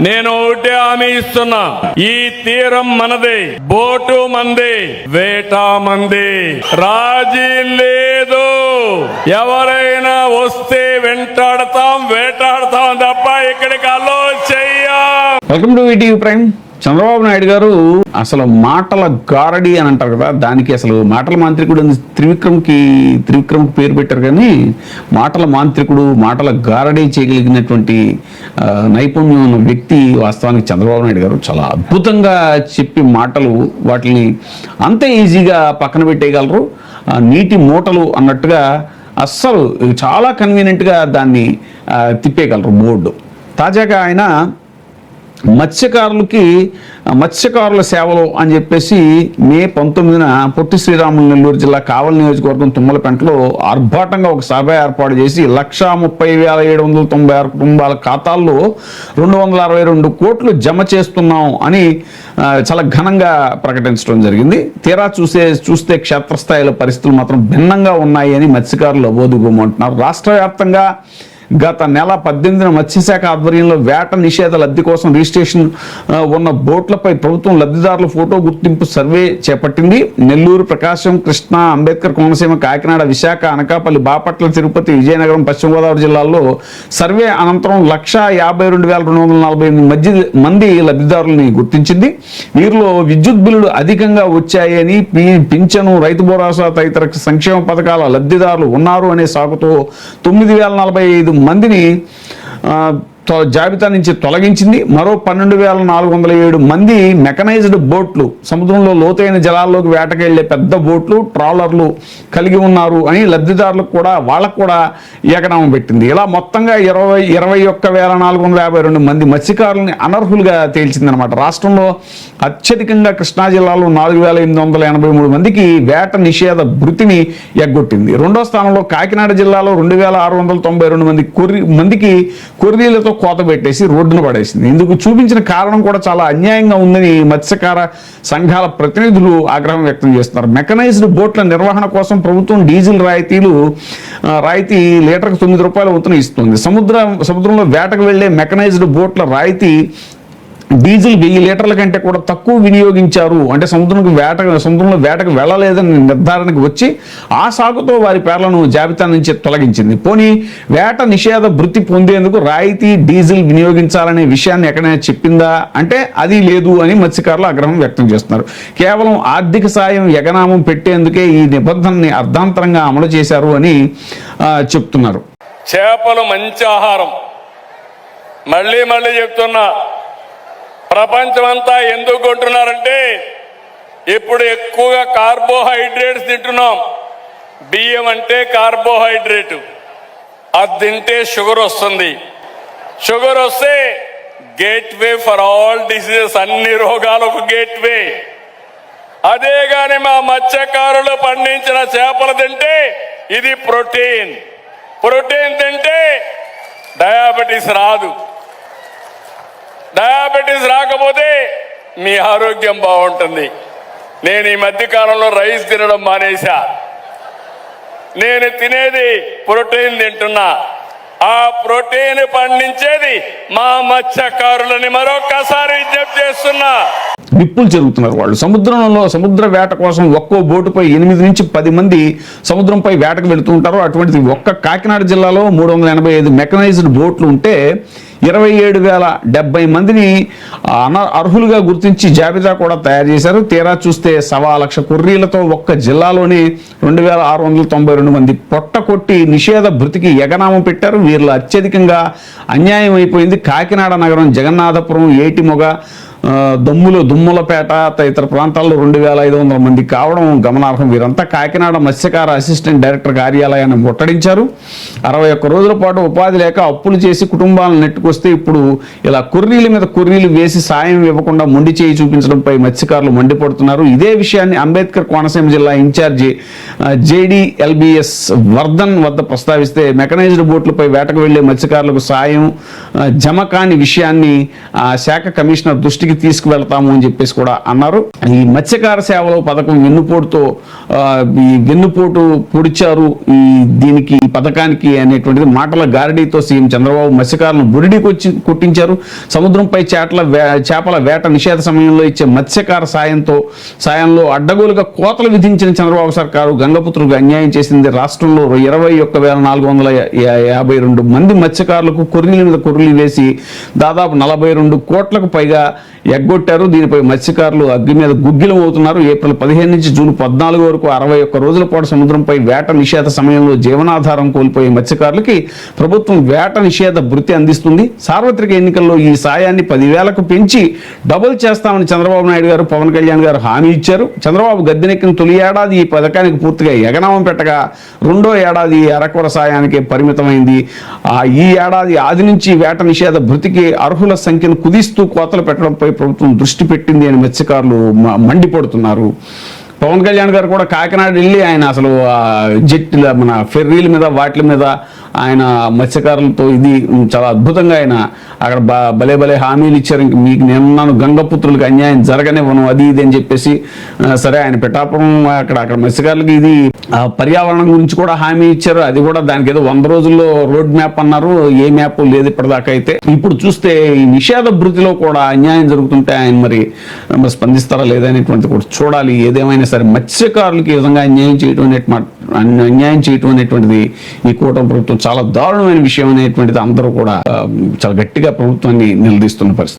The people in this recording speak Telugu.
నేను ఒకటే హామీ ఇస్తున్నా, ఈ తీరం మనదే, బోటు మంది, వేట మంది, రాజీ లేదు. ఎవరైనా వస్తే వెంటాడతాం, వేటాడతాం తప్ప ఇక్కడికి అలో చెయ్యం. Welcome to ETV prime. Chandrababu Naidu గారు అసలు మాటల గారడి అని అంటారు కదా, దానికి అసలు మాటల మాంత్రికుడు త్రివిక్రమ్కి పేరు పెట్టారు. కానీ మాటల మాంత్రికుడు, మాటల గారడి చేయగలిగినటువంటి నైపుణ్యం ఉన్న వ్యక్తి వాస్తవానికి చంద్రబాబు నాయుడు గారు. చాలా అద్భుతంగా చెప్పి మాటలు వాటిని అంతే ఈజీగా పక్కన పెట్టేయగలరు. నీటి మూటలు అన్నట్టుగా అస్సలు చాలా కన్వీనియంట్గా దాన్ని తిప్పేయగలరు బోర్డు. తాజాగా ఆయన మత్స్యకారుల సేవలు అని చెప్పేసి మే 19న పొట్టి శ్రీరాములు నెల్లూరు జిల్లా కావలి నియోజకవర్గం తుమ్మలపెంటలో ఆర్భాటంగా ఒక సభ ఏర్పాటు చేసి 1,30,796 కుటుంబాల ఖాతాల్లో 262 కోట్లు జమ చేస్తున్నాం అని చాలా ఘనంగా ప్రకటించడం జరిగింది. తీరా చూస్తే క్షేత్రస్థాయిలో పరిస్థితులు మాత్రం భిన్నంగా ఉన్నాయి అని మత్స్యకారులు అబోధుగోమంటున్నారు. రాష్ట్ర వ్యాప్తంగా గత నెల 18న మత్స్యశాఖ ఆధ్వర్యంలో వేట నిషేధ లబ్ధి కోసం రిజిస్ట్రేషన్ ఉన్న బోట్లపై ప్రభుత్వం లబ్ధిదారుల ఫోటో గుర్తింపు సర్వే చేపట్టింది. నెల్లూరు, ప్రకాశం, కృష్ణా, అంబేద్కర్ కోనసీమ, కాకినాడ, విశాఖ, అనకాపల్లి, బాపట్ల, తిరుపతి, విజయనగరం, పశ్చిమ గోదావరి జిల్లాల్లో సర్వే అనంతరం 1,52,248 మంది లబ్ధిదారులని గుర్తించింది. వీరిలో విద్యుత్ బిల్లులు అధికంగా వచ్చాయని, పింఛను, రైతు భరోసా తదితర సంక్షేమ పథకాల లబ్ధిదారులు ఉన్నారు అనే సాకుతో 9,045 మందిని జాబితా నుంచి తొలగించింది. మరో 12,407 మంది మెకనైజ్డ్ బోట్లు, సముద్రంలో లోతైన జలాల్లోకి వేటకెళ్లే పెద్ద బోట్లు, ట్రాలర్లు కలిగి ఉన్నారు అని లబ్ధిదారులకు కూడా వాళ్ళకు కూడా ఏకనామం పెట్టింది. ఇలా మొత్తంగా 21,452 మంది మత్స్యకారులని అనర్హులుగా తేల్చిందనమాట. రాష్ట్రంలో అత్యధికంగా కృష్ణా జిల్లాలో 4,883 మందికి వేట నిషేధ భృతిని ఎగ్గొట్టింది. రెండో స్థానంలో కాకినాడ జిల్లాలో 2,692 మందికి కొర్రీలతో కోత పెట్టేసి రోడ్డున పడేసింది. ఇందుకు చూపించిన కారణం కూడా చాలా అన్యాయంగా ఉందని మత్స్యకార సంఘాల ప్రతినిధులు ఆగ్రహం వ్యక్తం చేస్తున్నారు. మెకనైజ్డ్ బోట్ల నిర్వహణ కోసం ప్రభుత్వం డీజిల్ రాయితీ లీటర్కు 9 రూపాయల వంతున ఇస్తుంది. సముద్రంలో వేటకు వెళ్లే మెకనైజ్డ్ బోట్ల రాయితీ డీజిల్ 1000 లీటర్ల కంటే కూడా తక్కువ వినియోగించారు. అంటే సముద్రంలో వేటకు వెళ్ళలేదని నిర్ధారణకు వచ్చి ఆ సాకుతో వారి పేర్లను జాబితా నుంచి తొలగించింది. పోనీ వేట నిషేధ భృతి పొందేందుకు రాయితీ డీజిల్ వినియోగించాలనే విషయాన్ని ఎక్కడైనా చెప్పిందా అంటే అది లేదు అని మత్స్యకారులు ఆగ్రహం వ్యక్తం చేస్తున్నారు. కేవలం ఆర్థిక సాయం ఎగనామం పెట్టేందుకే ఈ నిబంధనని అర్ధాంతరంగా అమలు చేశారు అని చెప్తున్నారు. చేపలు మంచి ఆహారం. మళ్ళీ చెప్తున్నా, ప్రపంచమంతా ఎందుకు కొంటున్నారంటే ఇప్పుడు ఎక్కువగా కార్బోహైడ్రేట్స్ తింటున్నాం. బియ్యం అంటే కార్బోహైడ్రేట్, అది తింటే షుగర్ వస్తుంది. షుగర్ వస్తే గేట్వే ఫర్ ఆల్ డిసీజెస్, అన్ని రోగాలకు గేట్వే. అదే గాని మా మత్స్యకారులు పండించిన చేపలు తింటే ఇది ప్రోటీన్ తింటే డయాబెటీస్ రాదు. డయాబెటీస్ రాకపోతే మీ ఆరోగ్యం బాగుంటుంది. నేను ఈ మధ్య కాలంలో రైస్ తినడం మానేశా. నేను తినేది ప్రోటీన్ తింటున్నా. ఆ ప్రోటీన్ పండించేది మా మత్స్యకారులని మరొకసారి విజ్ఞప్తి చేస్తున్నా. విప్పులు జరుగుతున్నారు వాళ్ళు. సముద్ర వేట కోసం ఒక్కో బోటుపై 8 నుంచి 10 మంది సముద్రంపై వేటకు వెళుతూ ఉంటారు. అటువంటిది ఒక్క కాకినాడ జిల్లాలో 385 మెకనైజ్డ్ బోట్లు ఉంటే 27,070 మందిని అర్హులుగా గుర్తించి జాబితా కూడా తయారు చేశారు. తీరా చూస్తే 1,00,000 కొర్రీలతో ఒక్క జిల్లాలోనే 2,692 మంది పొట్ట కొట్టి నిషేధ భృతికి ఎగనామం పెట్టారు. వీరిలో అత్యధికంగా అన్యాయం అయిపోయింది కాకినాడ నగరం, జగన్నాథపురం, ఏటిమొగ, దుమ్ములపేట తదితర ప్రాంతాల్లో 2,500 మంది కావడం గమనార్హం. వీరంతా కాకినాడ మత్స్యకార అసిస్టెంట్ డైరెక్టర్ కార్యాలయాన్ని ముట్టడించారు. 61 రోజుల పాటు ఉపాధి లేక అప్పులు చేసి కుటుంబాలను నెట్టుకొస్తే ఇప్పుడు ఇలా కొర్రీల మీద కొర్రీలు వేసి సాయం ఇవ్వకుండా మొండి చేయి చూపించడంపై మత్స్యకారులు మండిపడుతున్నారు. ఇదే విషయాన్ని అంబేద్కర్ కోనసీమ జిల్లా ఇన్ఛార్జి JDLBS వర్ధన్ వద్ద ప్రస్తావిస్తే మెకనైజ్డ్ బోట్లపై వేటకు వెళ్లే మత్స్యకారులకు సాయం జమ కాని విషయాన్ని శాఖ కమిషనర్ దృష్టికి దృష్టికి తీసుకువెళ్తాము అని చెప్పేసి కూడా అన్నారు. ఈ మత్స్యకార సేవల పథకం వెన్నుపోటుతో ఈ వెన్నుపోటు పొడిచారు దీనికి ఈ పథకానికి అనేటువంటిది మాటల గారడీతో సీఎం చంద్రబాబు మత్స్యకారులను బురిడికి కొట్టించారు. సముద్రంపై చేపల వేట నిషేధ సమయంలో ఇచ్చే మత్స్యకార సాయంలో అడ్డగోలుగా కోతలు విధించిన చంద్రబాబు సర్కారు గంగపుత్రులకు అన్యాయం చేసింది. రాష్ట్రంలో 21,452 మంది మత్స్యకారులకు కొర్రీల మీద కొర్రీలు వేసి దాదాపు 42 కోట్లకు పైగా ఎగ్గొట్టారు. దీనిపై మత్స్యకారులు అగ్గి మీద గుగ్గిలం అవుతున్నారు. ఏప్రిల్ 15 నుంచి జూన్ 14 వరకు 61 రోజుల పాటు సముద్రంపై వేట నిషేధ సమయంలో జీవనాధారం కోల్పోయే మత్స్యకారులకి ప్రభుత్వం వేట నిషేధ భృతి అందిస్తుంది. సార్వత్రిక ఎన్నికల్లో ఈ సాయాన్ని 10,000కు పెంచి డబుల్ చేస్తామని చంద్రబాబు నాయుడు గారు, పవన్ కళ్యాణ్ గారు హామీ ఇచ్చారు. చంద్రబాబు గద్దెనెక్కిన తొలి ఏడాది ఈ పథకానికి పూర్తిగా ఎగనామం పెట్టగా రెండో ఏడాది అరకొర సాయానికే పరిమితమైంది. ఈ ఏడాది ఆది నుంచి వేట నిషేధ భృతికి అర్హుల సంఖ్యను కుదిస్తూ కోతలు పెట్టడంపై ప్రభుత్వం దృష్టి పెట్టింది అని మత్స్యకారులు మండిపడుతున్నారు. పవన్ కళ్యాణ్ గారు కూడా కాకినాడ వెళ్ళి ఆయన అసలు జెట్ల మన ఫెర్రీల మీద వాటి మీద ఆయన మత్స్యకారులతో ఇది చాలా అద్భుతంగా ఆయన అక్కడ భలే హామీలు ఇచ్చారు. ఇంక మీకు నేను గంగపుత్రులకు అన్యాయం జరగనివ్వను అది ఇది అని చెప్పేసి. సరే ఆయన పిఠాపురం అక్కడ మత్స్యకారులకి ఇది పర్యావరణం గురించి కూడా హామీ ఇచ్చారు. అది కూడా దానికి ఏదో 100 రోజుల్లో రోడ్ మ్యాప్ అన్నారు. ఏ మ్యాప్ లేదు ఇప్పటిదాకా. అయితే ఇప్పుడు చూస్తే ఈ నిషేధ భృతిలో కూడా అన్యాయం జరుగుతుంటే ఆయన మరి స్పందిస్తారా లేదనేటువంటిది కూడా చూడాలి. ఏదేమైనా సరే మత్స్యకారులకి ఈ విధంగా అన్యాయం చేయటం అనేటువంటిది ఈ కూటమి ప్రభుత్వం చాలా దారుణమైన విషయం అనేటువంటిది అందరూ కూడా చాలా గట్టిగా ప్రభుత్వాన్ని నిలదీస్తున్న పరిస్థితి.